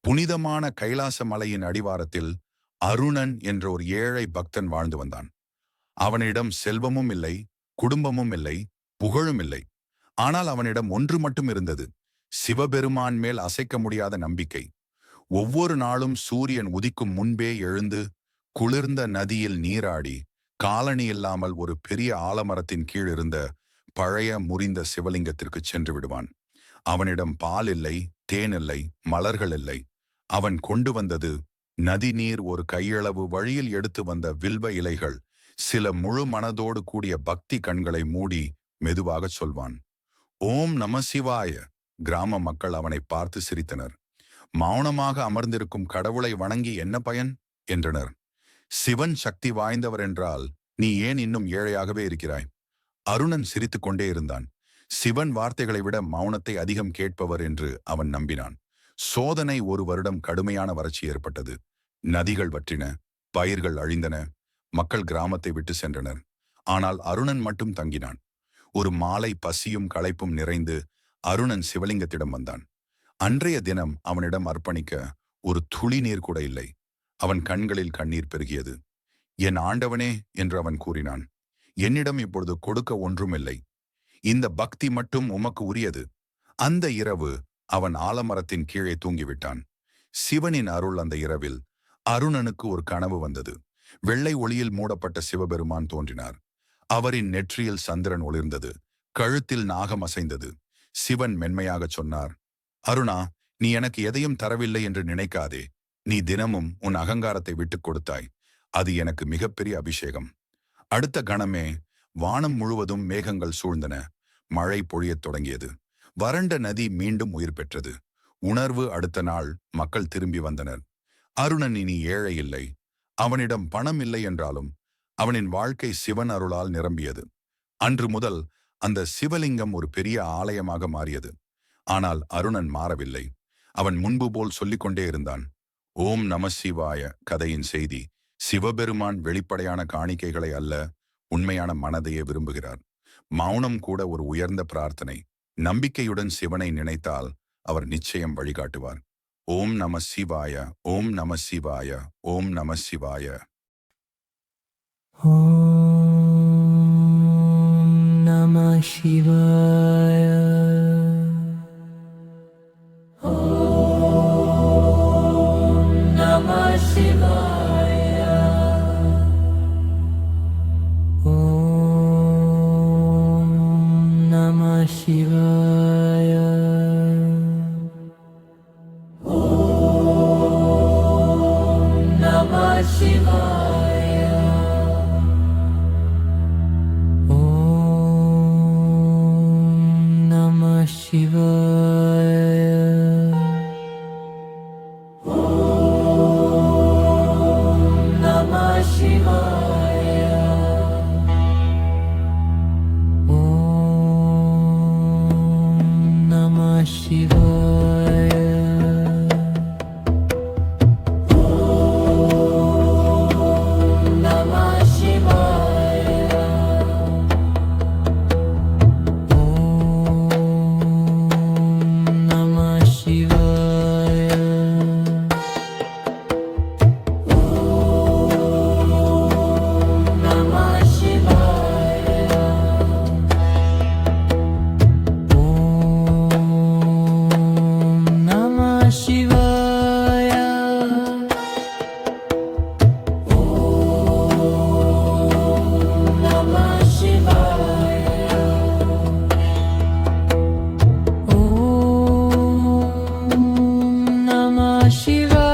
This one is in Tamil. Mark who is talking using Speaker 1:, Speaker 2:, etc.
Speaker 1: புனிதமான கைலாச மலையின் அடிவாரத்தில் அருணன் என்ற ஒரு ஏழை பக்தன் வாழ்ந்து வந்தான். அவனிடம் செல்வமும் இல்லை, குடும்பமும் இல்லை, புகழும் இல்லை. ஆனால் அவனிடம் ஒன்று மட்டும் இருந்தது: சிவபெருமான் மேல் அசைக்க முடியாத நம்பிக்கை. ஒவ்வொரு நாளும் சூரியன் உதிக்கும் முன்பே எழுந்து குளிர்ந்த நதியில் நீராடி காலணி இல்லாமல் ஒரு பெரிய ஆலமரத்தின் கீழ் இருந்த பழைய முறிந்த சிவலிங்கத்திற்கு சென்று விடுவான். அவனிடம் பால் இல்லை, தேன் இல்லை, மலர்கள் இல்லை. அவன் கொண்டு வந்தது நதி நீர், ஒரு கையளவு வழியில் எடுத்து வந்த வில்வ இலைகள், சில முழு மனதோடு கூடிய பக்தி. கண்களை மூடி மெதுவாக சொல்வான், ஓம் நம சிவாய. கிராம மக்கள் அவனை பார்த்து சிரித்தனர். மௌனமாக அமர்ந்திருக்கும் கடவுளை வணங்கி என்ன பயன் என்றனர். சிவன் சக்தி வாய்ந்தவர் என்றால் நீ ஏன் இன்னும் ஏழையாகவே இருக்கிறாய்? அருணன் சிரித்துக் கொண்டே இருந்தான். சிவன் வார்த்தைகளை விட மௌனத்தை அதிகம் கேட்பவர் என்று அவன் நம்பினான். சோதனை. 1 வருடம் கடுமையான வறட்சி ஏற்பட்டது. நதிகள் வற்றின, பயிர்கள் அழிந்தன, மக்கள் கிராமத்தை விட்டு சென்றனர். ஆனால் அருணன் மட்டும் தங்கினான். ஒரு மாலை பசியும் களைப்பும் நிறைந்து அருணன் சிவலிங்கத்திடம் வந்தான். அன்றைய தினம் அவனிடம் அர்ப்பணிக்க ஒரு துளி நீர் கூட இல்லை. அவன் கண்களில் கண்ணீர் பெருகியது. என் ஆண்டவனே என்று அவன் கூறினான், என்னிடம் இப்பொழுது கொடுக்க ஒன்றும் இல்லை. இந்த பக்தி மட்டும் உமக்கு உரியது. அந்த இரவு அவன் ஆலமரத்தின் கீழே தூங்கிவிட்டான். சிவனின் அருள். அந்த இரவில் அருணனுக்கு ஒரு கனவு வந்தது. வெள்ளை ஒளியில் மூடப்பட்ட சிவபெருமான் தோன்றினார். அவரின் நெற்றியில் சந்திரன் ஒளிர்ந்தது, கழுத்தில் நாகம் அசைந்தது. சிவன் மென்மையாகச் சொன்னார், அருணா, நீ எனக்கு எதையும் தரவில்லை என்று நினைக்காதே. நீ தினமும் உன் அகங்காரத்தை விட்டுக் கொடுத்தாய். அது எனக்கு மிகப்பெரிய அபிஷேகம். அடுத்த கணமே வானம் முழுவதும் மேகங்கள் சூழ்ந்தன. மழை பொழியத் தொடங்கியது. வறண்ட நதி மீண்டும் உயிர் பெற்றது. உணர்வு. அடுத்த நாள் மக்கள் திரும்பி வந்தனர். அருணன் இனி ஏழை இல்லை. அவனிடம் பணம் இல்லை என்றாலும் அவனின் வாழ்க்கை சிவன் அருளால் நிரம்பியது. அன்று முதல் அந்த சிவலிங்கம் ஒரு பெரிய ஆலயமாக மாறியது. ஆனால் அருணன் மாறவில்லை. அவன் முன்பு போல் சொல்லிக்கொண்டே இருந்தான், ஓம் நம சிவாய. கதையின் செய்தி: சிவபெருமான் வெளிப்படையான காணிக்கைகளை அல்ல, உண்மையான மனதையே விரும்புகிறார். மௌனம் கூட ஒரு உயர்ந்த பிரார்த்தனை. நம்பிக்கையுடன் சிவனை நினைத்தால் அவர் நிச்சயம் வழிகாட்டுவார். ஓம் நம சிவாய. ஓம் நம சிவாய. ஓம் நம சிவாய.
Speaker 2: ஓம் நம சிவாய. ஓம் நம சிவாய. ஓம் நம சிவாய. ஓம் நம சிவாய. ஓம் நம சிவாய. ஓம் நம சிவாய. ஓம் நம சிவாய. Shiva.